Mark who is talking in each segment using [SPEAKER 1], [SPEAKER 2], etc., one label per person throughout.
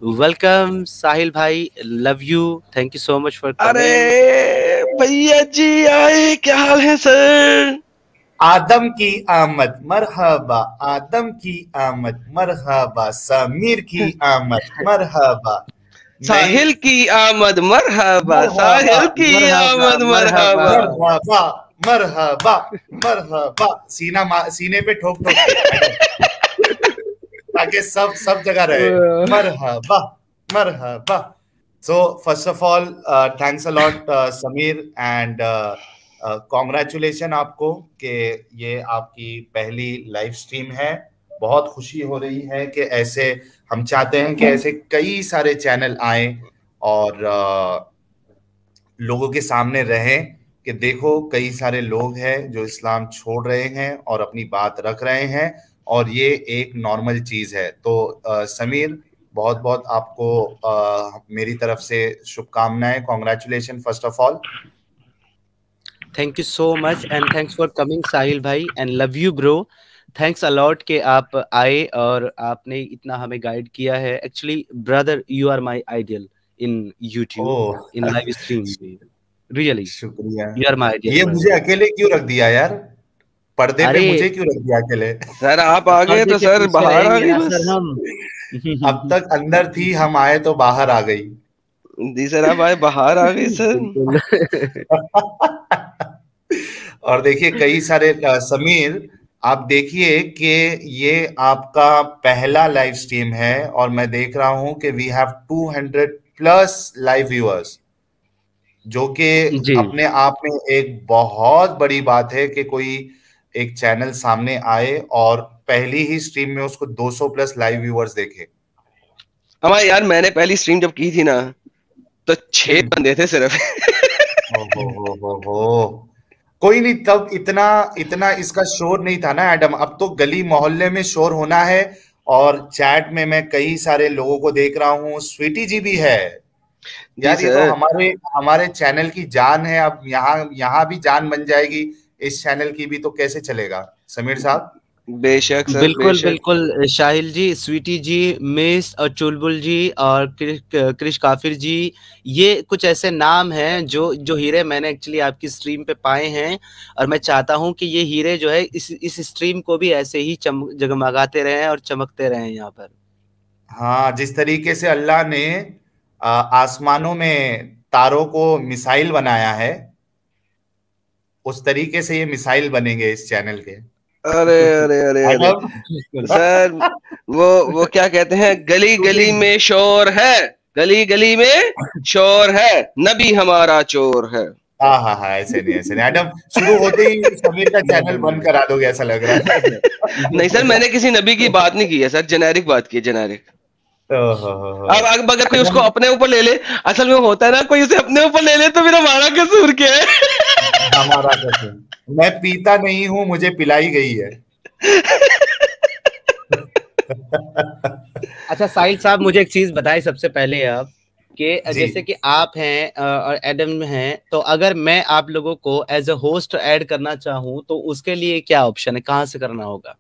[SPEAKER 1] Welcome साहिल भाई, love you, thank you so much for coming.
[SPEAKER 2] अरे भैया जी आए, क्या हाल है सर?
[SPEAKER 3] आदम की आमद मरहबा, आदम की आमद मरहबा, समीर की आमद मरहबा। नई
[SPEAKER 2] साहिल की आमद मरहबा,
[SPEAKER 3] मरहबा,
[SPEAKER 2] साहिल की
[SPEAKER 1] मरहबा
[SPEAKER 2] आमद
[SPEAKER 1] मरहबा।
[SPEAKER 2] मरहबा।
[SPEAKER 3] मरहबा, मरहबा, मरहबा। सीने पे ठोक ठोक के मैडम, ताकि सब सब जगह रहे। मरहबा, मरहबा। So first of all, thanks a lot, Sameer, and congratulation आपको कि ये आपकी पहली लाइव स्ट्रीम है। बहुत खुशी हो रही है कि ऐसे हम चाहते हैं कि ऐसे कई सारे चैनल आए और लोगों के सामने रहें कि देखो कई सारे लोग हैं जो इस्लाम छोड़ रहे हैं और अपनी बात रख रहे हैं, और ये एक नॉर्मल चीज है। तो समीर, बहुत बहुत आपको मेरी तरफ से शुभकामनाएं, congratulation first of all.
[SPEAKER 1] Thank you so much and thanks for coming Sahil भाई, and love you bro. Thanks a lot कि आप आए और आपने इतना हमें गाइड किया है। Actually brother, you are my ideal in YouTube,
[SPEAKER 3] oh,
[SPEAKER 1] in live stream. Really,
[SPEAKER 3] शुक्रिया।
[SPEAKER 1] यू आर माय आइडियल
[SPEAKER 3] ये मुझे
[SPEAKER 1] ब्रदर।
[SPEAKER 3] अकेले क्यों रख दिया यार? पर्दे पे
[SPEAKER 1] अरे,
[SPEAKER 3] मुझे क्यों रख दिया अकेले?
[SPEAKER 2] सर आप आ गए
[SPEAKER 1] पर्दे
[SPEAKER 2] तो
[SPEAKER 1] के
[SPEAKER 2] सर
[SPEAKER 1] पीछे
[SPEAKER 2] बाहर आ
[SPEAKER 1] रहेंगे
[SPEAKER 2] गई
[SPEAKER 1] ना
[SPEAKER 2] बस।
[SPEAKER 1] सर हम।
[SPEAKER 3] अब तक अंदर थी, हम आए तो बाहर आ गई।
[SPEAKER 2] जी सर, आप आए बाहर आ गई सर।
[SPEAKER 1] बिल्कुल।
[SPEAKER 3] और देखिए कई सारे समीर, आप देखिए कि ये आपका पहला लाइव स्ट्रीम है और मैं देख रहा हूं कि we have 200 plus live viewers, जो कि
[SPEAKER 1] जी,
[SPEAKER 3] अपने आप में एक बहुत बड़ी बात है कि कोई एक चैनल सामने आए और पहली ही स्ट्रीम में उसको 200 प्लस लाइव व्यूअर्स देखे।
[SPEAKER 2] हमारे यार, मैंने पहली स्ट्रीम जब की थी ना, तो 6
[SPEAKER 3] हम्म।
[SPEAKER 2] बंदे थे सिर्फ।
[SPEAKER 3] हो कोई नहीं, तब इतना इतना इसका शोर नहीं था ना एडम। अब तो गली मोहल्ले में शोर होना है। और चैट में मैं कई सारे लोगों को देख रहा हूँ, स्वीटी जी भी है।
[SPEAKER 2] जी
[SPEAKER 3] यार ये तो
[SPEAKER 2] सर।
[SPEAKER 3] हमारे हमारे चैनल की जान है। अब यहाँ यहाँ भी जान बन जाएगी इस चैनल की भी, तो कैसे चलेगा समीर साहब?
[SPEAKER 2] बेशक सर,
[SPEAKER 1] बिल्कुल
[SPEAKER 2] बेशक।
[SPEAKER 1] बिल्कुल शाहिल जी, स्वीटी जी, मिस और चुलबुल जी और क्रिश काफिर जी, ये कुछ ऐसे नाम हैं जो जो हीरे मैंने एक्चुअली आपकी स्ट्रीम पे पाए हैं। और मैं चाहता हूं कि ये हीरे जो है इस स्ट्रीम को भी ऐसे ही जगमगाते रहें और चमकते रहें यहाँ पर।
[SPEAKER 3] हाँ, जिस तरीके से अल्लाह ने आसमानों में तारों को मिसाइल बनाया है, उस तरीके से ये मिसाइल बनेंगे इस चैनल के।
[SPEAKER 2] अरे अरे अरे अरे
[SPEAKER 3] एडम,
[SPEAKER 1] बिल्कुल।
[SPEAKER 2] सर, वो क्या कहते हैं, गली गली
[SPEAKER 3] शूटिंग।
[SPEAKER 2] में शोर है, गली गली में शोर है, नबी हमारा चोर है।
[SPEAKER 3] हाँ हाँ हाँ, ऐसे नहीं ऐसे नहीं एडम, शुरू होते ही समीर का
[SPEAKER 1] नहीं
[SPEAKER 3] चैनल
[SPEAKER 1] नहीं
[SPEAKER 3] बंद करा दोगे ऐसा लग रहा है।
[SPEAKER 2] नहीं सर, मैंने किसी नबी की बात नहीं की है सर, जेनेरिक बात की है, जेनेरिक। अब अगर कोई उसको
[SPEAKER 3] एडम,
[SPEAKER 2] अपने ऊपर ले ले, असल में होता है ना, कोई उसे अपने ऊपर ले ले तो फिर हमारा कसूर क्या है?
[SPEAKER 3] हमारा कसम, मैं पीता नहीं हूं, मुझे पिलाई गई है।
[SPEAKER 1] अच्छा साहिल साहब, मुझे एक चीज बताएं सबसे पहले आप, कि
[SPEAKER 3] जी,
[SPEAKER 1] जैसे कि आप हैं और एडम हैं, तो अगर मैं आप लोगों को एज अ होस्ट ऐड करना चाहूँ तो उसके लिए क्या ऑप्शन है, कहाँ से करना होगा?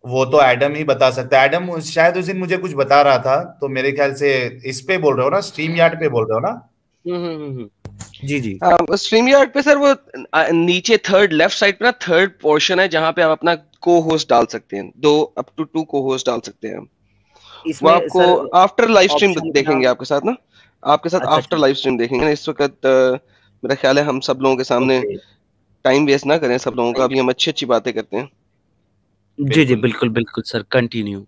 [SPEAKER 3] वो तो एडम ही बता सकता है। एडम शायद उस दिन मुझे कुछ बता रहा था, तो मेरे ख्याल से इस पे बोल रहे हो ना, स्ट्रीम यार्ड पे बोल रहे हो ना?
[SPEAKER 1] जी जी।
[SPEAKER 2] स्ट्रीम यार्ड पे सर, वो नीचे थर्ड लेफ्ट साइड पे ना, थर्ड पोर्शन है जहां पे आप अपना को होस्ट डाल सकते हैं, दो अप टू 2 को होस्ट डाल सकते हैं। वो
[SPEAKER 1] इसमें
[SPEAKER 2] आपको
[SPEAKER 1] sir
[SPEAKER 2] after live stream
[SPEAKER 1] option का
[SPEAKER 2] देखेंगे,
[SPEAKER 1] नाम।
[SPEAKER 2] आपके साथ ना, आपके साथ
[SPEAKER 1] अच्छा
[SPEAKER 2] आफ्टर
[SPEAKER 1] ठीक।
[SPEAKER 2] लाइव स्ट्रीम देखेंगे ना। इस वक्त मेरा ख्याल है हम सब लोगों के सामने
[SPEAKER 1] ओके।
[SPEAKER 2] टाइम वेस्ट ना करें सब लोगों का, अभी हम अच्छी अच्छी बातें करते हैं।
[SPEAKER 1] जी जी,
[SPEAKER 3] बिल्कुल
[SPEAKER 1] बिल्कुल बिल्कुल सर, कंटिन्यू।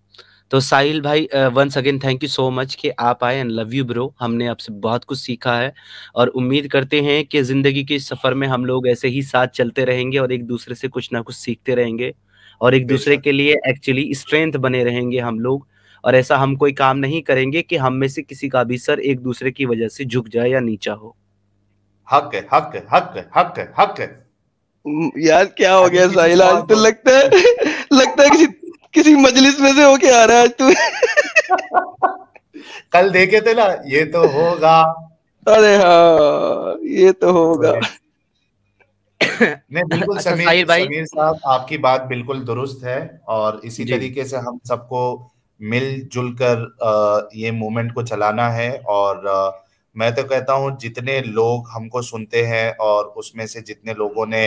[SPEAKER 1] तो साहिल भाई, once again thank you so much कि आप आए, एंड लव यू ब्रो। हमने आपसे बहुत कुछ सीखा है और उम्मीद करते हैं कि जिंदगी के सफर में हम लोग ऐसे ही साथ चलते रहेंगे और एक दूसरे से कुछ ना कुछ सीखते रहेंगे और एक दूसरे
[SPEAKER 3] बेशक।
[SPEAKER 1] के लिए एक्चुअली स्ट्रेंथ बने रहेंगे हम लोग। और ऐसा हम कोई काम नहीं करेंगे कि हम में से किसी का भी सर एक दूसरे की वजह से झुक जाए या नीचा हो।
[SPEAKER 3] हक है, हक है, हक है, हक है, हक है।
[SPEAKER 2] यार क्या हो
[SPEAKER 3] अभी
[SPEAKER 2] गया
[SPEAKER 3] किसी
[SPEAKER 2] साहिल, आज
[SPEAKER 3] सवाल
[SPEAKER 2] तो
[SPEAKER 3] को
[SPEAKER 2] लगता है, लगता है किसी किसी मजलिस में से होके आ रहा है आज तू।
[SPEAKER 3] कल देखे थे ना, ये तो होगा।
[SPEAKER 2] अरे हाँ, ये तो होगा।
[SPEAKER 3] नहीं, बिल्कुल
[SPEAKER 1] अच्छा साहिल भाई।
[SPEAKER 3] समीर साहब, आपकी बात बिल्कुल दुरुस्त है। और इसी
[SPEAKER 1] जी
[SPEAKER 3] तरीके से हम सबको मिलजुल कर ये मूवमेंट को चलाना है। और मैं तो कहता हूँ जितने लोग हमको सुनते हैं और उसमें से जितने लोगों ने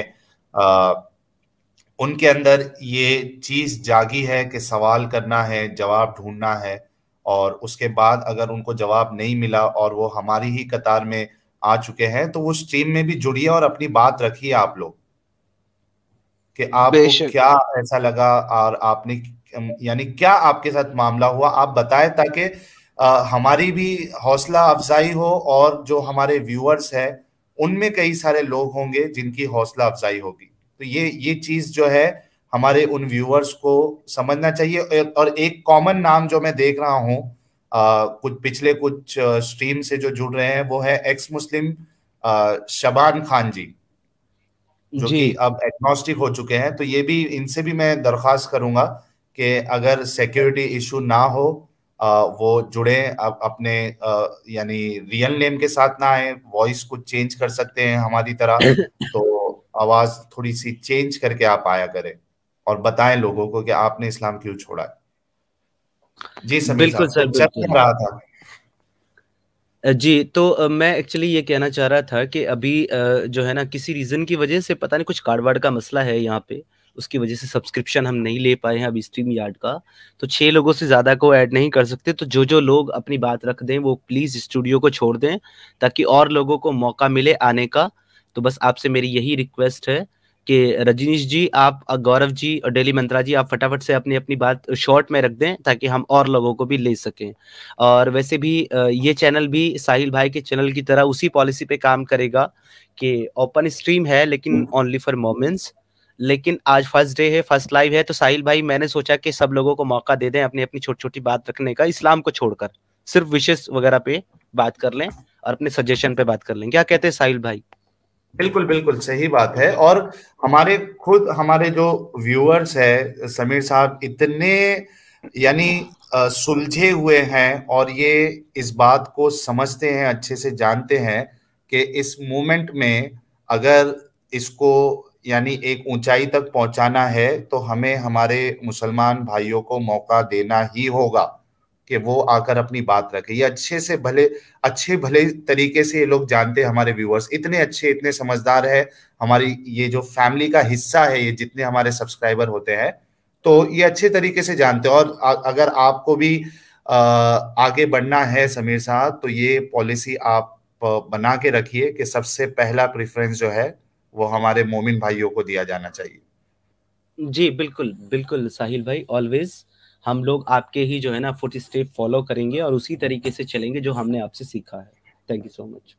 [SPEAKER 3] उनके अंदर ये चीज जागी है कि सवाल करना है, जवाब ढूंढना है, और उसके बाद अगर उनको जवाब नहीं मिला और वो हमारी ही कतार में आ चुके हैं, तो वो स्ट्रीम में भी जुड़िए और अपनी बात रखिए आप लोग कि आपको
[SPEAKER 2] बेशक।
[SPEAKER 3] क्या ऐसा लगा और आपने यानी क्या आपके साथ मामला हुआ, आप बताएं ताकि हमारी भी हौसला अफजाई हो और जो हमारे व्यूअर्स हैं उनमें कई सारे लोग होंगे जिनकी हौसला अफजाई होगी। तो ये चीज जो है हमारे उन व्यूअर्स को समझना चाहिए। और एक कॉमन नाम जो मैं देख रहा हूँ कुछ स्ट्रीम से जो जुड़ रहे हैं वो है एक्स मुस्लिम शबान खान जी, जो
[SPEAKER 1] जी
[SPEAKER 3] कि अब एग्नोस्टिक हो चुके हैं। तो ये भी इनसे भी मैं दरख्वास्त करूंगा कि अगर सिक्योरिटी इशू ना हो वो जुड़े, अपने यानी रियल नेम के साथ ना आए, वॉइस को चेंज कर सकते हैं हमारी तरह, तो आवाज थोड़ी सी चेंज करके आप आया करें और बताएं लोगों को कि आपने इस्लाम क्यों छोड़ा है। जी समीर
[SPEAKER 1] बिल्कुल
[SPEAKER 3] साहब, तो
[SPEAKER 1] सर,
[SPEAKER 3] चल
[SPEAKER 1] बिल्कुल।
[SPEAKER 3] क्या रहा था?
[SPEAKER 1] जी, तो मैं एक्चुअली ये कहना चाह रहा था कि अभी जो है ना किसी रीज़न की वजह से पता नहीं कुछ कार्ड-वार्ड का मसला है यहाँ पे, उसकी वजह से सब्सक्रिप्शन हम नहीं ले पाए हैं अभी स्ट्रीम यार्ड का, तो 6 लोगों से ज़्यादा को ऐड नहीं कर सकते, तो जो-जो लोग अपनी बात रख दें वो प्लीज़ स्टूडियो को छोड़ दें, ताकि और लोगों को मौका मिले आने का। तो बस आपसे मेरी यही रिक्वेस्ट है कि रजनीश जी, आप गौरव जी और डेली मंत्रा जी, आप फटाफट से अपनी-अपनी बात शॉर्ट में रख दें ताकि हम और लोगों को भी ले सकें। और वैसे भी ये चैनल भी साहिल भाई के चैनल की तरह उसी पॉलिसी पे काम करेगा कि ओपन स्ट्रीम है लेकिन ओनली फॉर मोमेंट्स। लेकिन आज फर्स्ट डे है, फर्स्ट लाइव है, तो साहिल भाई मैंने सोचा कि सब लोगों को मौका दे दें अपनी अपनी छोटी-छोटी बात रखने का, इस्लाम को छोड़कर। सिर्फ विशेष वगैरह पे बात कर लें और अपने सजेशन पे बात कर लें। क्या कहते हैं साहिल भाई?
[SPEAKER 3] बिल्कुल बिल्कुल सही बात है। और हमारे जो व्यूअर्स है समीर साहब, इतने यानी सुलझे हुए हैं और ये इस बात को समझते हैं, अच्छे से जानते हैं कि इस मूवमेंट में अगर इसको यानी एक ऊंचाई तक पहुंचाना है तो हमें हमारे मुसलमान भाइयों को मौका देना ही होगा कि वो आकर अपनी बात रखे। ये अच्छे भले तरीके से ये लोग जानते हैं, हमारे व्यूअर्स इतने अच्छे, इतने समझदार है, हमारी ये जो फैमिली का हिस्सा है, ये जितने हमारे सब्सक्राइबर होते हैं, तो ये अच्छे तरीके से जानते हैं। और अगर आपको भी आगे बढ़ना है समीर साहब, तो ये पॉलिसी आप बना के रखिए कि सबसे पहला प्रेफरेंस जो है वो हमारे मोमिन भाइयों को दिया जाना चाहिए।
[SPEAKER 1] जी, बिल्कुल, बिल्कुल साहिल भाई, ऑलवेज़ हम लोग आपके ही जो है ना फुट स्टेप फॉलो करेंगे और उसी तरीके से चलेंगे जो हमने आपसे सीखा है। Thank you so much.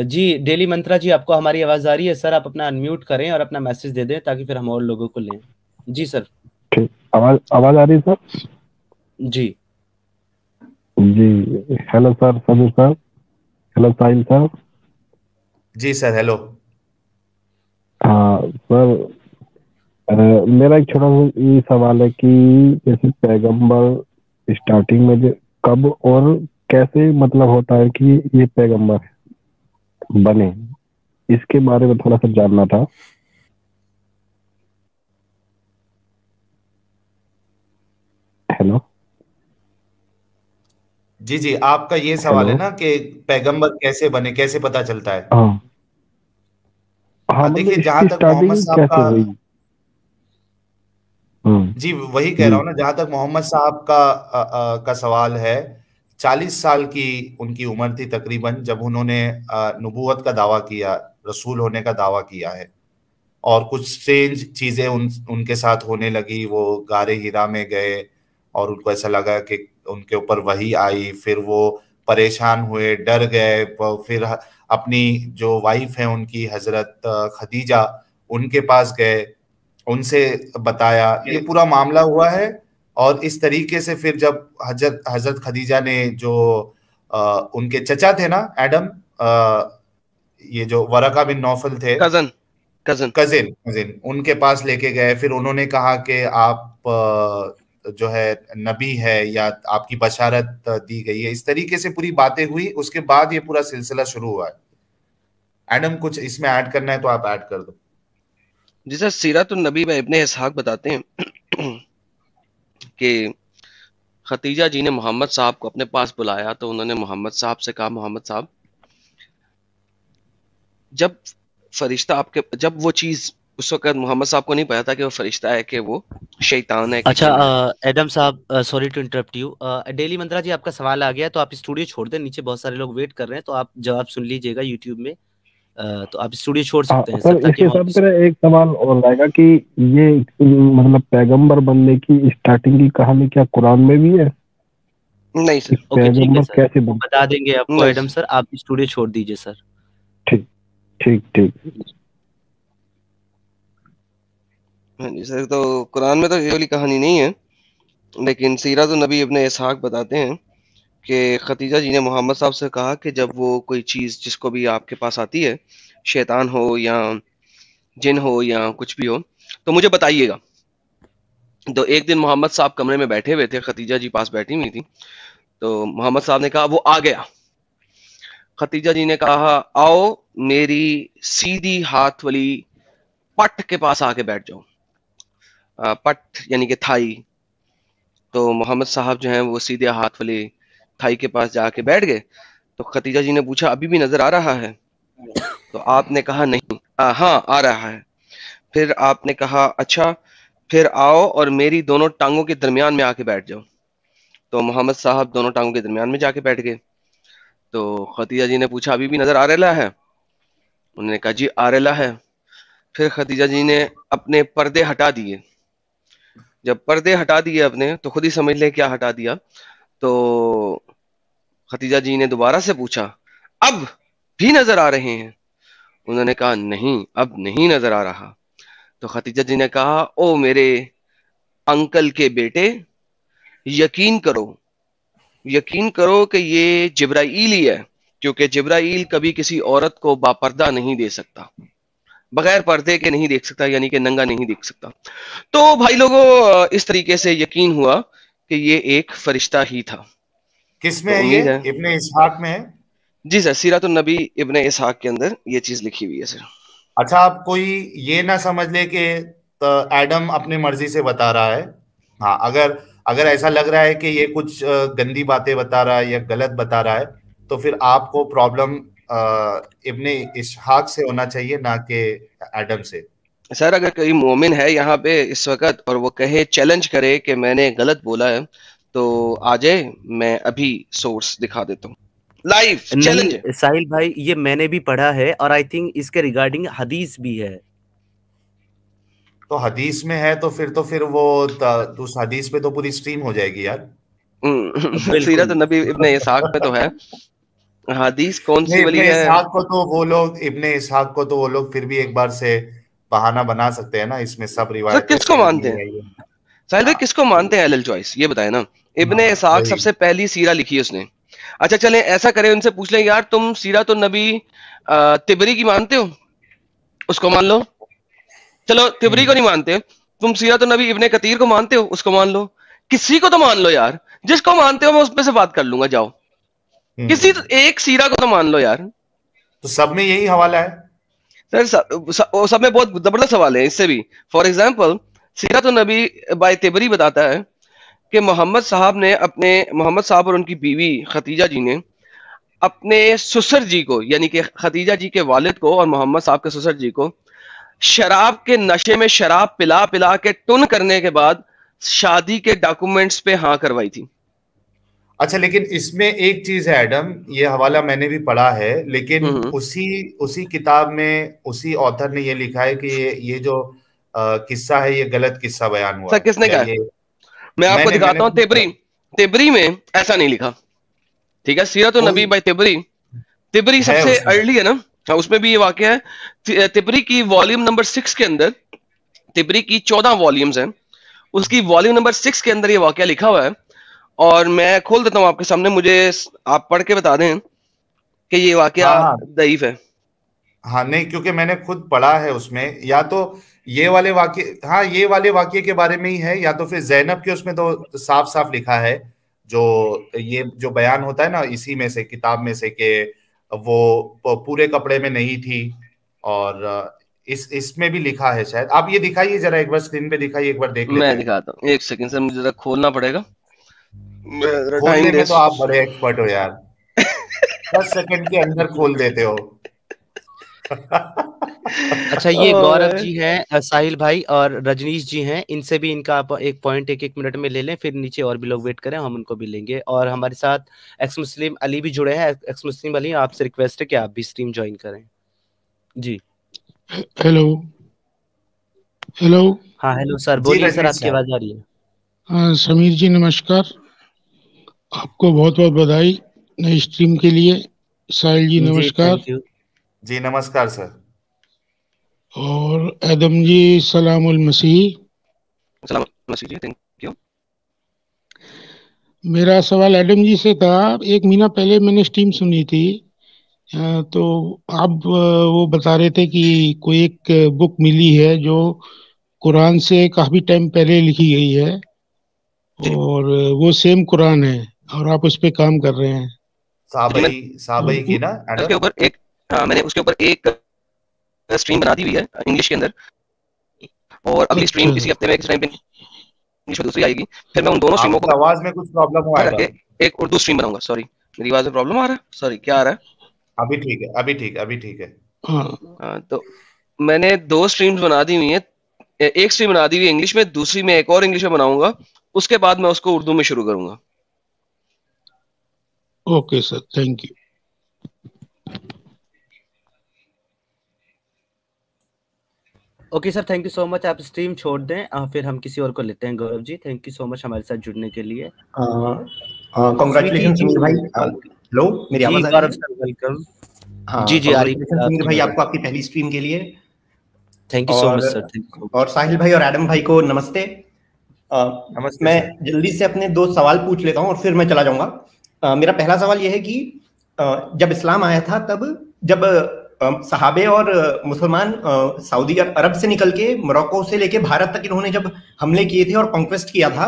[SPEAKER 1] जी, डेली मंत्रा जी, आपको हमारी आवाज़ आ रही है? सर आप अपना अनम्यूट करें और अपना मैसेज दे दें ताकि फिर हम और लोगों को लें। जी सर।
[SPEAKER 4] ठीक, आवाज आ रही है सर?
[SPEAKER 1] जी।
[SPEAKER 4] जी, hello sir, Sameer sir, hello Sahil sir.
[SPEAKER 3] जी सर, हेलो।
[SPEAKER 4] हाँ सर, मेरा एक छोटा सा ये सवाल है कि जैसे पैगंबर स्टार्टिंग में कब और कैसे मतलब होता है कि ये पैगंबर बने, इसके बारे में थोड़ा सा जानना था। हेलो
[SPEAKER 3] जी जी, आपका ये सवाल है
[SPEAKER 4] हेलो।
[SPEAKER 3] ना कि पैगंबर कैसे बने, कैसे पता चलता है?
[SPEAKER 4] हाँ हाँ, मतलब
[SPEAKER 3] देखिए, जहां
[SPEAKER 4] इसकी
[SPEAKER 3] तक मोहम्मद
[SPEAKER 4] स्टार्टिंग
[SPEAKER 3] साहब
[SPEAKER 4] कैसे
[SPEAKER 3] का,
[SPEAKER 4] हुई?
[SPEAKER 3] जी वही कह
[SPEAKER 4] जी।
[SPEAKER 3] रहा हूँ ना, जहां तक मोहम्मद साहब का सवाल है, 40 साल की उनकी उम्र थी तकरीबन जब उन्होंने नबूवत का दावा किया, रसूल होने का दावा किया है। और कुछ स्ट्रेंज चीजें उनके साथ होने लगी। वो गारे हिरा में गए और उनको ऐसा लगा कि उनके ऊपर वही आई, फिर वो परेशान हुए, डर गए। फिर अपनी जो वाइफ है उनकी, हजरत खदीजा, उनके पास गए, उनसे बताया, ये पूरा मामला हुआ है। और इस तरीके से फिर जब हजरत हजरत खदीजा ने जो उनके चचा थे ना, एडम, ये जो वरका बिन नौफल थे,
[SPEAKER 2] कजन कजन
[SPEAKER 3] कजिन कजिन, उनके पास लेके गए। फिर उन्होंने कहा कि आप जो है नबी है या आपकी बशारत दी गई है, इस तरीके से पूरी बातें हुई। उसके बाद ये पूरा सिलसिला शुरू हुआ है। एडम, कुछ इसमें ऐड करना है तो आप ऐड कर दो।
[SPEAKER 2] जी सर, सीरत नबी में इब्ने इसहाक बताते हैं कि खतीजा जी ने मोहम्मद साहब को अपने पास बुलाया तो उन्होंने मोहम्मद साहब से कहा, मोहम्मद साहब, जब फरिश्ता आपके, जब वो चीज उस वक्त मोहम्मद साहब को नहीं पता था कि वो फरिश्ता है, कि वो शैतान है, कि
[SPEAKER 1] अच्छा
[SPEAKER 2] जिन है।
[SPEAKER 1] एडम साहब, sorry to interrupt you. Daily mantra ji, आपका सवाल आ गया तो आप स्टूडियो छोड़ दें, नीचे बहुत सारे लोग वेट कर रहे हैं, तो आप जवाब सुन लीजिएगा यूट्यूब में। तो आप स्टूडियो छोड़
[SPEAKER 4] हाँ
[SPEAKER 1] सकते हैं
[SPEAKER 4] सर,
[SPEAKER 1] सर, ताकि
[SPEAKER 4] इसके
[SPEAKER 1] हम
[SPEAKER 4] साथ मेरा एक सवाल और रहेगा कि ये मतलब पैगंबर बनने की स्टार्टिंग की कहानी क्या कुरान में भी है?
[SPEAKER 2] नहीं सर।
[SPEAKER 1] ओके ठीक है
[SPEAKER 4] पैगंबर
[SPEAKER 1] सर,
[SPEAKER 4] कैसे
[SPEAKER 1] वो
[SPEAKER 4] बन?
[SPEAKER 1] बता देंगे आपको
[SPEAKER 2] नहीं
[SPEAKER 1] एडम सर, आप स्टूडियो छोड़ दीजिए सर।
[SPEAKER 4] ठीक ठीक ठीक।
[SPEAKER 2] हाँ जी सर, तो कुरान में तो ये वाली कहानी नहीं है, लेकिन सीरत नबी इब्ने इसहाक बताते हैं कि खतीजा जी ने मोहम्मद साहब से कहा कि जब वो कोई चीज़ जिसको भी आपके पास आती है, शैतान हो या जिन हो या कुछ भी हो, तो मुझे बताइएगा। तो एक दिन मोहम्मद साहब कमरे में बैठे हुए थे, खतीजा जी पास बैठी हुई थी, तो मोहम्मद साहब ने कहा वो आ गया। खतीजा जी ने कहा, आओ मेरी सीधी हाथ वाली पट के पास आके बैठ जाओ। पट यानी कि थाई। तो मोहम्मद साहब जो हैं वो सीधे हाथ वाली थाई के पास जाके बैठ गए। तो खतीजा जी ने पूछा, अभी भी नजर आ रहा है? तो आपने कहा नहीं। हाँ आ रहा है। फिर आपने कहा, अच्छा फिर आओ और मेरी दोनों टांगों के दरमियान में आके बैठ जाओ। तो मोहम्मद साहब दोनों टांगों के दरमियान में जाके बैठ गए। तो खतीजा जी ने पूछा, अभी भी नजर आ रहा है? उन्होंने कहा, जी आ रहा है। फिर खतीजा जी ने अपने पर्दे हटा दिए। जब पर्दे हटा दिए अपने, तो खुद ही समझ ले क्या हटा दिया। तो खतीजा जी ने दोबारा से पूछा, अब भी नजर आ रहे हैं? उन्होंने कहा, नहीं अब नहीं नजर आ रहा। तो खतीजा जी ने कहा, ओ मेरे अंकल के बेटे, यकीन करो, यकीन करो कि ये जिब्राईल ही है, क्योंकि जिब्राईल कभी किसी औरत को बापर्दा नहीं दे सकता, बगैर पर्दे के नहीं देख सकता, यानी कि नंगा नहीं देख सकता। तो भाई लोगों, इस तरीके से यकीन हुआ कि ये एक फरिश्ता ही था।
[SPEAKER 3] किस में
[SPEAKER 2] तो
[SPEAKER 3] है ये?
[SPEAKER 2] उम्मीद है।
[SPEAKER 3] इब्ने इसहाक में है?
[SPEAKER 2] जी सर, सीरतुन नबी इब्ने इसहाक के अंदर ये चीज लिखी हुई है सर।
[SPEAKER 3] अच्छा, आप कोई ये ना समझ ले कि एडम अपनी मर्जी से बता रहा है। हाँ, अगर अगर ऐसा लग रहा है कि ये कुछ गंदी बातें बता रहा है या गलत बता रहा है, तो फिर आपको प्रॉब्लम इब्ने इसहाक से होना चाहिए, ना कि एडम से।
[SPEAKER 2] सर अगर कोई मोमिन है यहाँ पे इस वक्त और वो कहे, चैलेंज करे कि मैंने गलत बोला है, तो आ जाए, मैं अभी सोर्स दिखा देता हूँ। लाइव चैलेंज है।
[SPEAKER 1] नहीं साहिल भाई, ये मैंने भी पढ़ा है और आई थिंक इसके रिगार्डिंग हदीस भी है।
[SPEAKER 3] तो हदीस में है तो फिर वो उस हदीस पे तो पूरी स्ट्रीम हो जाएगी यार।
[SPEAKER 2] सीरत
[SPEAKER 1] बिल्कुल।
[SPEAKER 2] नबी इब्ने इसहाक पे तो है। हदीस कौन सी
[SPEAKER 3] नहीं,
[SPEAKER 2] वाली है?
[SPEAKER 3] इब्ने इसहाक को तो वो लोग फिर भी एक बार से बहाना बना सकते हैं ना, इसमें सब
[SPEAKER 2] सर
[SPEAKER 3] रिवायतें
[SPEAKER 2] किसको
[SPEAKER 3] सही
[SPEAKER 2] मानते
[SPEAKER 3] नहीं
[SPEAKER 2] हैं?
[SPEAKER 3] है ये।
[SPEAKER 2] साहिल भाई
[SPEAKER 3] हाँ
[SPEAKER 2] किसको मानते हैं एल चॉइस, ये बताए ना। इब्ने
[SPEAKER 3] हाँ,
[SPEAKER 2] इसहाक
[SPEAKER 3] वही।
[SPEAKER 2] सबसे पहली सीरा लिखी है उसने। अच्छा चलें ऐसा करें, उनसे पूछ लें, यार तुम सीरा तो नबी तिबरी की मानते हो? उसको मान लो। चलो तिबरी को
[SPEAKER 3] हम्म
[SPEAKER 2] नहीं मानते, तुम सीरा तो नबी इब्ने कतीर को मानते हो? उसको मान लो। किसी को तो मान लो यार, जिसको मानते हो मैं उसमें से बात कर लूंगा, जाओ। किसी तो
[SPEAKER 3] हम्म।
[SPEAKER 2] एक सीरा को तो मान लो यार।
[SPEAKER 3] तो सब में यही हवाला है।
[SPEAKER 2] सर सब में बहुत जबरदस्त सवाल है इससे भी। फॉर एग्जाम्पल, सीरत नबी बाय तिबरी बताता है कि मोहम्मद साहब और उनकी बीवी खतीजा जी ने अपने ससुर जी को, यानी कि खतीजा जी के वालिद को और मोहम्मद साहब के ससुर जी को, शराब के नशे में शराब पिला पिला के टुन करने के बाद शादी के डॉक्यूमेंट्स पे हाँ करवाई थी।
[SPEAKER 3] अच्छा, लेकिन इसमें एक चीज है एडम, ये हवाला मैंने भी पढ़ा है, लेकिन
[SPEAKER 2] हम्म।
[SPEAKER 3] उसी उसी किताब में उसी ऑथर ने ये लिखा है कि ये जो किस्सा है, ये गलत किस्सा बयान हुआ
[SPEAKER 2] सर
[SPEAKER 3] है,
[SPEAKER 2] किसने
[SPEAKER 3] या
[SPEAKER 2] कहा है?
[SPEAKER 3] ये
[SPEAKER 2] मैं आपको
[SPEAKER 3] मैंने
[SPEAKER 2] दिखाता हूँ।
[SPEAKER 3] खुद
[SPEAKER 2] तिबरी, तिबरी में ऐसा नहीं लिखा। ठीक है, सीरत
[SPEAKER 3] कोई
[SPEAKER 2] नबी बाय तिबरी, तिबरी
[SPEAKER 3] है
[SPEAKER 2] सबसे
[SPEAKER 3] उसमें।
[SPEAKER 2] अर्ली है ना। हाँ, उसमें भी ये वाकया है। तिबरी की वॉल्यूम नंबर 6 के अंदर, तिबरी की 14 वॉल्यूम्स हैं, उसकी वॉल्यूम नंबर 6 के अंदर ये वाकया लिखा हुआ है। और मैं खोल देता हूँ आपके सामने, मुझे आप पढ़ के बता दें कि ये वाकया
[SPEAKER 3] हाँ हाँ
[SPEAKER 2] दईफ है।
[SPEAKER 3] हाँ, नहीं, क्योंकि मैंने खुद पढ़ा है उसमें, या तो ये वाले वाक्य, हाँ ये वाले वाक्य के बारे में ही है, या तो फिर जैनब के उसमें तो साफ साफ लिखा है, जो ये जो बयान होता है ना इसी में से, किताब में से, कि वो पूरे कपड़े में नहीं थी, और इसमें भी लिखा है शायद। आप ये दिखाइए जरा, एक बार स्क्रीन पे दिखाइए, एक बार देख लेते
[SPEAKER 2] मैं
[SPEAKER 3] हैं।
[SPEAKER 2] दिखाता हूँ, एक सेकंड सर, मुझे जरा खोलना पड़ेगा, टाइम
[SPEAKER 3] खोलने
[SPEAKER 2] दे।
[SPEAKER 3] में तो आप बड़े एक्सपर्ट हो यार, 10 सेकंड के अंदर खोल देते हो।
[SPEAKER 1] अच्छा, ये गौरव जी हैं, साहिल भाई और रजनीश जी हैं, इनसे भी इनका आप एक पॉइंट एक मिनट में ले लें, फिर नीचे और भी लोग वेट करें, हम उनको भी लेंगे। और हमारे साथ एक्स मुस्लिम अली भी जुड़े हैं। एक्स मुस्लिम अली, आपसे रिक्वेस्ट है कि आप भी स्ट्रीम ज्वाइन करें जी।
[SPEAKER 5] Hello hello.
[SPEAKER 1] हाँ हेलो सर,
[SPEAKER 3] जी
[SPEAKER 1] बोलिए सर,
[SPEAKER 3] रजनीश
[SPEAKER 1] आपकी
[SPEAKER 3] साहब।
[SPEAKER 1] आवाज आ रही है।
[SPEAKER 5] हाँ समीर जी नमस्कार, आपको बहुत बहुत बधाई नई स्ट्रीम के लिए। साहिल जी
[SPEAKER 1] जी
[SPEAKER 5] नमस्कार,
[SPEAKER 1] थैंक यू।
[SPEAKER 3] जी नमस्कार सर।
[SPEAKER 5] और एदम जी सलामुल मसीह।
[SPEAKER 2] सलाम मसीह जी, थैंक यू।
[SPEAKER 5] मेरा सवाल एडम जी से था। एक महीना पहले मैंने स्ट्रीम सुनी थी, तो आप वो बता रहे थे कि कोई एक बुक मिली है जो कुरान से काफी टाइम पहले लिखी गई है,
[SPEAKER 2] जी
[SPEAKER 5] और वो सेम कुरान है, और आप उस पे काम कर रहे हैं।
[SPEAKER 2] जी, मैंने
[SPEAKER 3] साबई की ना
[SPEAKER 2] उसके
[SPEAKER 3] एडम?
[SPEAKER 2] ऊपर एक मैंने उसके ऊपर एक स्ट्रीम बना दी हुई है इंग्लिश के अंदर, और अगली स्ट्रीम
[SPEAKER 5] अच्छा,
[SPEAKER 2] इसी हफ्ते में इस टाइम पे इंग्लिश में दूसरी आएगी। फिर मैं उन दोनों स्ट्रीमों
[SPEAKER 3] आपकी
[SPEAKER 2] को
[SPEAKER 3] आवाज में कुछ प्रॉब्लम हुआ
[SPEAKER 2] मिला
[SPEAKER 3] है?
[SPEAKER 2] के एक उर्दू स्ट्रीम बनाऊंगा। सॉरी, मेरी आवाज में प्रॉब्लम आ रहा है, सॉरी, क्या आ रहा है?
[SPEAKER 3] अभी ठीक है, अभी ठीक है, अभी ठीक है।
[SPEAKER 5] हाँ
[SPEAKER 2] तो मैंने 2 स्ट्रीम्स बना दी हुई हैं। एक स्ट्रीम बना दी हुई है इंग्लिश में, दूसरी में एक और इंग्लिश में बनाऊंगा, उसके बाद मैं उसको उर्दू में शुरू करूंगा।
[SPEAKER 5] Okay sir, thank you.
[SPEAKER 1] Okay sir, thank you so much. आप स्ट्रीम छोड़ दें, फिर हम किसी और को लेते हैं। Gaurav ji, thank you so much हमारे साथ जुड़ने के लिए।
[SPEAKER 6] कॉन्ग्रेचुलेशन
[SPEAKER 1] स्वीटी
[SPEAKER 6] समीर भाई।
[SPEAKER 1] जी,
[SPEAKER 6] हेलो, मेरी
[SPEAKER 1] जी
[SPEAKER 6] आवाज आ रही
[SPEAKER 1] गौरव
[SPEAKER 6] है?
[SPEAKER 1] Sir welcome.
[SPEAKER 6] हाँ,
[SPEAKER 1] जी जी, आ रही
[SPEAKER 6] कॉन्ग्रेचुलेशन
[SPEAKER 1] है
[SPEAKER 6] समीर
[SPEAKER 1] आपकी
[SPEAKER 6] भाई,
[SPEAKER 1] बात।
[SPEAKER 6] आपको आपकी पहली स्ट्रीम के लिए।
[SPEAKER 1] थैंक यू सो मच
[SPEAKER 6] और
[SPEAKER 1] सर, थैंक यू सो
[SPEAKER 6] और
[SPEAKER 1] मच।
[SPEAKER 6] साहिल भाई और एडम भाई को नमस्ते।
[SPEAKER 3] नमस्ते
[SPEAKER 6] मैं
[SPEAKER 3] सर।
[SPEAKER 6] जल्दी से अपने 2 सवाल पूछ लेता हूँ और फिर मैं चला जाऊंगा। मेरा पहला सवाल यह है कि जब इस्लाम आया था, तब जब सहाबे और मुसलमान सऊदी अरब से निकल के मोरक्को से लेके भारत तक इन्होंने जब हमले किए थे और कॉन्क्वेस्ट किया था,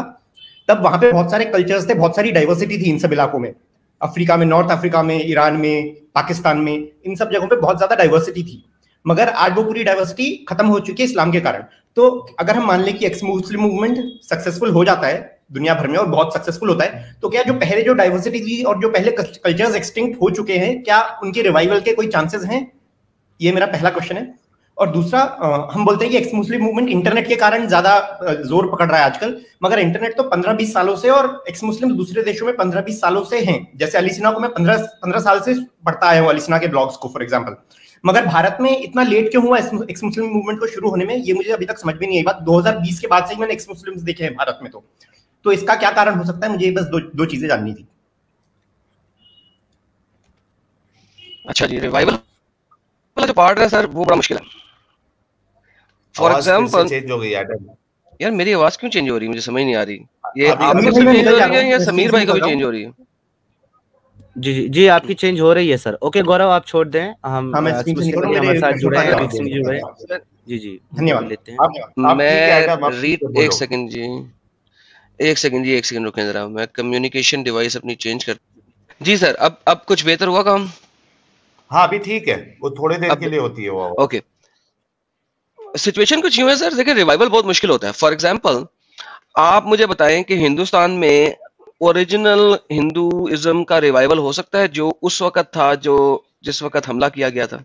[SPEAKER 6] तब वहां पे बहुत सारे कल्चर्स थे, बहुत सारी डाइवर्सिटी थी इन सब इलाकों में। अफ्रीका में, नॉर्थ अफ्रीका में, ईरान में, पाकिस्तान में, इन सब जगहों पे बहुत ज्यादा डाइवर्सिटी थी। मगर आज वो पूरी डाइवर्सिटी खत्म हो चुकी है इस्लाम के कारण। तो अगर हम मान लें कि एक्स मुस्लिम मूवमेंट सक्सेसफुल हो जाता है दुनिया भर में और बहुत सक्सेसफुल होता है, तो क्या जो पहले जो डाइवर्सिटी थी और जो पहले कल्चर्स एक्सटिंक्ट हो चुके हैं, क्या उनके रिवाइवल के कोई चांसेस हैं? ये मेरा पहला क्वेश्चन है। और दूसरा, हम बोलते हैं कि एक्स मुस्लिम मूवमेंट इंटरनेट के कारण ज्यादा जोर पकड़ रहा है आजकल, मगर इंटरनेट तो 15-20 सालों से, और एक्स मुस्लिम दूसरे देशों में 15-20 सालों से हैं। जैसे अली सिन्हा को मैं 15 साल से पढ़ता आया हूँ, अली सिन्हा के ब्लॉग्स को फॉर एग्जाम्पल। मगर भारत में इतना लेट क्यों हुआ एक्स मुस्लिम मूवमेंट को शुरू होने में, ये मुझे अभी तक समझ में नहीं आई बात। 2020 के बाद से ही मैंने एक्स मुस्लिम्स देखे हैं भारत में। तो इसका क्या कारण हो सकता है? मुझे बस दो चीजें जाननी थी।
[SPEAKER 2] अच्छा जी, रिवाइवल वाला जो पार्ट है सर, वो बड़ा मुश्किल है। फॉर
[SPEAKER 3] आवाज फिर से
[SPEAKER 2] एग्जाम्पल,
[SPEAKER 3] चेंज हो गई एडम।
[SPEAKER 2] यार मेरी आवाज क्यों चेंज हो रही है, मुझे समझ नहीं आ रही। ये
[SPEAKER 3] अभी
[SPEAKER 2] आपकी
[SPEAKER 6] समीर
[SPEAKER 2] तरफ
[SPEAKER 6] भाई,
[SPEAKER 2] से
[SPEAKER 6] मैं
[SPEAKER 2] चेंज
[SPEAKER 6] निकल
[SPEAKER 2] हो
[SPEAKER 6] जा
[SPEAKER 2] रही
[SPEAKER 6] रहा
[SPEAKER 2] है
[SPEAKER 6] हूँ,
[SPEAKER 2] या
[SPEAKER 6] मैं स्ट्रीम
[SPEAKER 2] समीर
[SPEAKER 6] से
[SPEAKER 2] भाई का
[SPEAKER 6] निकल
[SPEAKER 2] भी
[SPEAKER 6] रहा
[SPEAKER 2] चेंज
[SPEAKER 6] हूँ।
[SPEAKER 2] हो रही है?
[SPEAKER 1] जी जी जी, आपकी चेंज हो रही है सर। ओके गौरव, आप छोड़ दें, हम
[SPEAKER 6] हाँ, मैं
[SPEAKER 1] एक्स
[SPEAKER 6] स्ट्रीम से
[SPEAKER 1] मुस्लिम
[SPEAKER 6] निकल रहा
[SPEAKER 1] अली
[SPEAKER 6] हूँ,
[SPEAKER 1] हमारे साथ
[SPEAKER 6] मेरे
[SPEAKER 1] जुड़े
[SPEAKER 6] छोटा
[SPEAKER 1] हैं,
[SPEAKER 6] जवाब
[SPEAKER 1] बीच सिंह जी
[SPEAKER 6] देने
[SPEAKER 1] जुड़े
[SPEAKER 6] का।
[SPEAKER 1] हैं। जी जी, उनको भी
[SPEAKER 6] धन्यवाद।
[SPEAKER 1] लेते हैं।
[SPEAKER 3] आप ठीक है एडम, आप
[SPEAKER 2] मैं
[SPEAKER 3] बोलो।
[SPEAKER 2] एक सेकंड जी, एक सेकंड रुकें जरा, मैं कम्युनिकेशन डिवाइस अपनी चेंज कर। जी सर, अब कुछ बेहतर हुआ काम?
[SPEAKER 3] हाँ अभी ठीक है, वो थोड़े देर के
[SPEAKER 2] अब
[SPEAKER 3] लिए होती है वो आवाज।
[SPEAKER 2] ओके। सिचुएशन कुछ यूं है सर, देखिए रिवाइवल बहुत मुश्किल होता है। फॉर एग्जांपल, आप मुझे बताएं कि हिंदुस्तान में ओरिजिनल हिंदुइज्म का रिवाइवल हो सकता है जो उस वक्त था, जो जिस वक्त हमला किया गया था?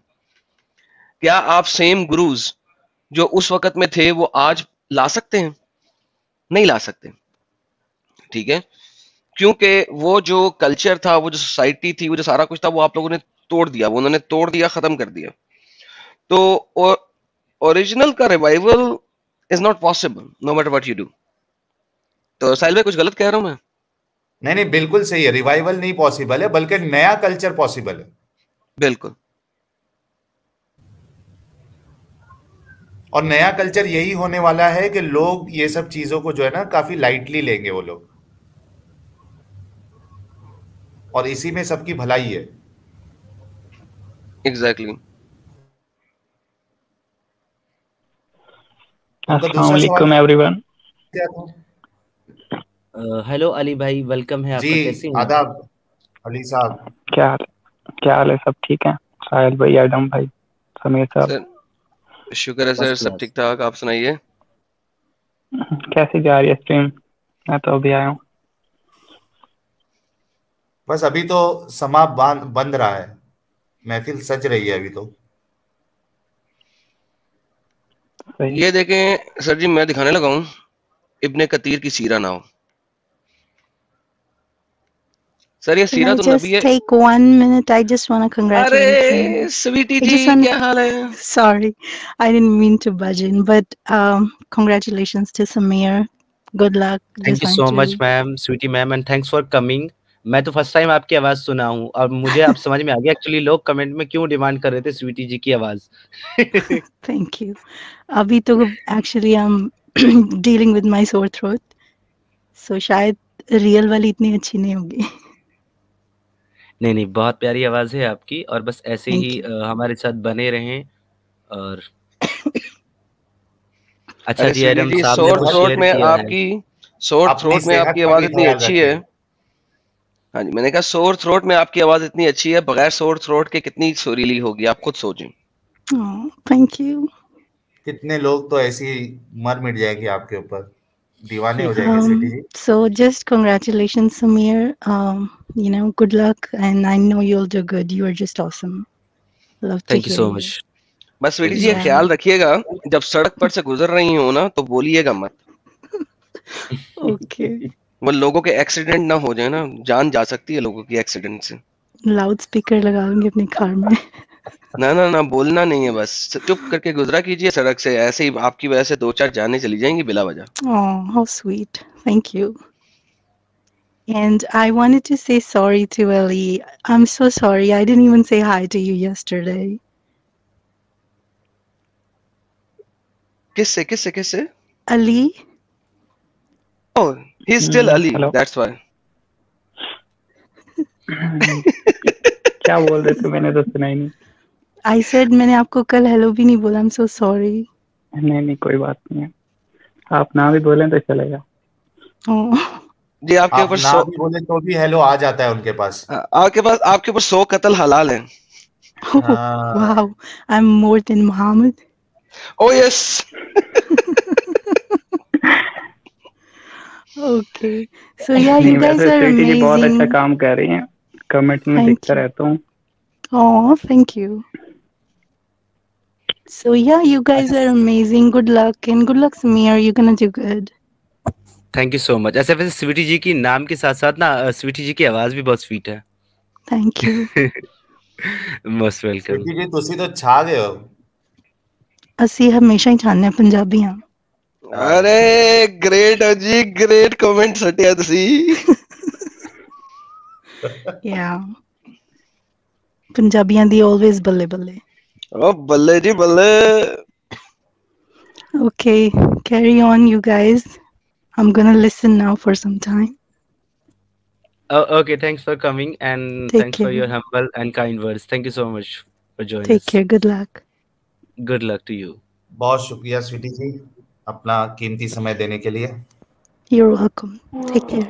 [SPEAKER 2] क्या आप सेम गुरुज जो उस वक्त में थे वो आज ला सकते हैं? नहीं ला सकते, ठीक है? क्योंकि वो जो कल्चर था, वो जो सोसाइटी थी, वो जो सारा कुछ था, वो आप लोगों ने तोड़ दिया, वो उन्होंने तोड़ दिया, खत्म कर दिया। तो ओरिजिनल का revival is not possible no matter what you do. तो साहिल भाई, कुछ गलत कह रहा हूं मैं?
[SPEAKER 3] नहीं नहीं, बिल्कुल सही है, रिवाइवल नहीं पॉसिबल है, बल्कि नया कल्चर पॉसिबल है।
[SPEAKER 2] बिल्कुल।
[SPEAKER 3] और नया कल्चर यही होने वाला है कि लोग ये सब चीजों को जो है ना काफी लाइटली लेंगे वो लोग, और इसी में सबकी भलाई है।
[SPEAKER 2] Exactly exactly.
[SPEAKER 3] उनका
[SPEAKER 7] अस्सलाम
[SPEAKER 3] दूसरा सवाल
[SPEAKER 7] वालेकुम एवरीवन।
[SPEAKER 3] क्या था?
[SPEAKER 1] हेलो अली भाई, वेलकम है
[SPEAKER 3] जी
[SPEAKER 1] आपका, कैसे हैं?
[SPEAKER 3] आदाब अली साहब।
[SPEAKER 7] क्या हाल है? सब ठीक है? साहिल भाई, एडम भाई, समीर साहब।
[SPEAKER 2] सर शुक्र है सर,
[SPEAKER 3] First
[SPEAKER 2] सब
[SPEAKER 3] class.
[SPEAKER 2] ठीक ठाक। आप सुनाइए।
[SPEAKER 7] कैसी जा रही है स्ट्रीम? मैं तो अभी आया हूँ।
[SPEAKER 3] बस अभी तो समा बंद रहा है, महफिल सज रही है अभी तो।
[SPEAKER 7] सही।
[SPEAKER 2] ये देखें सर जी, मैं दिखाने लगा हूँ इब्ने कतीर की सीरा नाव। सर ये
[SPEAKER 8] Can
[SPEAKER 2] सीरा
[SPEAKER 8] I
[SPEAKER 2] तो नबी
[SPEAKER 8] just
[SPEAKER 2] है।
[SPEAKER 8] take 1 minute? I just want to congratulate you.
[SPEAKER 2] अरे Sweety
[SPEAKER 8] I
[SPEAKER 2] ji,
[SPEAKER 8] just want.
[SPEAKER 2] क्या हाल है?
[SPEAKER 8] Sorry, I didn't mean to budge in, but congratulations to Samir. Good luck.
[SPEAKER 1] Thank you so much ma'am, sweety ma'am, and thanks for coming. मैं तो first time आपकी आवाज सुना हूँ और मुझे अब समझ में आ गया एक्चुअली लोग कमेंट में क्यों डिमांड कर रहे थे स्वीटी जी की आवाज।
[SPEAKER 8] Thank you. अभी तो actually I'm dealing with my sore throat, so शायद रियल वाली इतनी अच्छी नहीं होगी।
[SPEAKER 1] नहीं नहीं, बहुत प्यारी आवाज है आपकी और बस ऐसे
[SPEAKER 8] Thank
[SPEAKER 1] ही
[SPEAKER 8] you.
[SPEAKER 1] हमारे साथ बने रहें। और अच्छा
[SPEAKER 2] अरे
[SPEAKER 1] जी,
[SPEAKER 2] स्वीटी
[SPEAKER 1] एडम
[SPEAKER 2] जी,
[SPEAKER 1] साहब ने
[SPEAKER 2] सोर
[SPEAKER 1] कुछ
[SPEAKER 2] थ्रोट
[SPEAKER 1] शेयर
[SPEAKER 2] में
[SPEAKER 1] किया है।
[SPEAKER 2] आपकी सोर
[SPEAKER 3] अपनी
[SPEAKER 2] थ्रोट में
[SPEAKER 3] सेहत
[SPEAKER 2] आपकी
[SPEAKER 3] का
[SPEAKER 2] आवाज
[SPEAKER 3] भी
[SPEAKER 2] इतनी
[SPEAKER 3] ख्याल
[SPEAKER 2] अच्छी है।
[SPEAKER 3] रखिए।
[SPEAKER 2] हाँ जी, मैंने कहा सोर थ्रोट में आपकी आवाज इतनी अच्छी है, बगैर सोर थ्रोट के कितनी सुरीली होगी, आप खुद सोचें।
[SPEAKER 8] Oh, thank you.
[SPEAKER 3] कितने लोग तो ऐसे ही मर मिट जाएंगे आपके ऊपर, दीवाने हो जाएंगे स्वीटी जी।
[SPEAKER 8] So just congratulations, Samir. You know, good luck, and I know you'll do good. You are just awesome. Love to
[SPEAKER 1] thank you
[SPEAKER 8] hear
[SPEAKER 1] so
[SPEAKER 8] you.
[SPEAKER 1] Much.
[SPEAKER 2] बस स्वीटी
[SPEAKER 1] थैंक
[SPEAKER 2] जी,
[SPEAKER 1] यू
[SPEAKER 2] ये
[SPEAKER 1] सो
[SPEAKER 8] Yeah.
[SPEAKER 2] ख्याल रखिएगा जब सड़क पर से गुजर रही हो ना तो बोलिएगा मत।
[SPEAKER 8] Okay.
[SPEAKER 2] वो लोगों के एक्सीडेंट ना हो जाए ना, जान जा सकती है लोगों की एक्सीडेंट से।
[SPEAKER 8] Loudspeaker लगाऊंगी अपनी कार में।
[SPEAKER 2] ना ना ना, बोलना नहीं है, बस चुप करके गुजरा कीजिए सड़क से, ऐसे ही आपकी वजह से 2-4 जानें चली जाएंगी बिला वजह।
[SPEAKER 8] Oh, how sweet. Thank you. And I wanted to say sorry to Ali. I'm so sorry. I didn't even say hi to you yesterday.
[SPEAKER 2] किससे किससे किससे?
[SPEAKER 8] Ali?
[SPEAKER 2] Oh, he is still Ali,
[SPEAKER 7] hello.
[SPEAKER 2] That's why.
[SPEAKER 7] क्या बोल रहे थे? मैंने तो सुना ही नहीं।
[SPEAKER 8] I said मैंने आपको कल hello भी नहीं बोला. I'm so sorry.
[SPEAKER 7] नहीं नहीं, कोई बात नहीं है। आप ना भी बोलें तो चलेगा।
[SPEAKER 8] Oh.
[SPEAKER 2] जी आपके
[SPEAKER 3] आप
[SPEAKER 2] ऊपर
[SPEAKER 3] ना
[SPEAKER 2] 100
[SPEAKER 3] भी बोले तो भी हेलो आ जाता है उनके पास।
[SPEAKER 2] आपके ऊपर 100 कत्ल हलाल है।
[SPEAKER 8] Oh,
[SPEAKER 3] हाँ,
[SPEAKER 8] wow. I'm more than Muhammad.
[SPEAKER 2] Oh yes.
[SPEAKER 8] Okay. So yeah,
[SPEAKER 7] नहीं,
[SPEAKER 8] you guys
[SPEAKER 7] वैसे
[SPEAKER 8] are
[SPEAKER 7] स्वीटी जी बहुत अच्छा
[SPEAKER 8] amazing.
[SPEAKER 7] काम कर रही हैं, कमेंट में
[SPEAKER 8] Thank
[SPEAKER 7] दिखता
[SPEAKER 8] you.
[SPEAKER 7] रहता हूँ।
[SPEAKER 8] Oh, thank you. So yeah, you guys are amazing. Good luck, and good luck, Samir. You're gonna do good.
[SPEAKER 1] Thank you so much. ऐसे वैसे स्वीटी जी की नाम के साथ साथ ना स्वीटी जी की आवाज भी बहुत स्वीट है।
[SPEAKER 8] Thank you.
[SPEAKER 1] Most welcome.
[SPEAKER 3] Sweetie ji तुसी तो छा गए हो।
[SPEAKER 8] ਅਸੀਂ ਹਮੇਸ਼ਾ ਹੀ ਚਾਹੁੰਦੇ ਹਾਂ ਪੰਜਾਬੀ ਹਾਂ।
[SPEAKER 2] अरे ग्रेट जी, ग्रेट कमेंट सटिया तुसी।
[SPEAKER 8] Yeah. ਪੰਜਾਬੀਆਂ ਦੀ always ਬੱਲੇ ਬੱਲੇ।
[SPEAKER 2] ओ बल्ले जी बल्ले।
[SPEAKER 8] Okay, carry on, you guys. I'm gonna listen now for some time.
[SPEAKER 1] Okay, thanks for coming and
[SPEAKER 8] Take
[SPEAKER 1] thanks for
[SPEAKER 8] care.
[SPEAKER 1] your humble and kind words. Thank you so much for joining
[SPEAKER 8] Take
[SPEAKER 1] us.
[SPEAKER 8] care. Good luck.
[SPEAKER 1] Good luck to you.
[SPEAKER 3] बहुत शुक्रिया स्वीटी जी अपना कीमती समय देने के लिए।
[SPEAKER 8] You're welcome. Take care.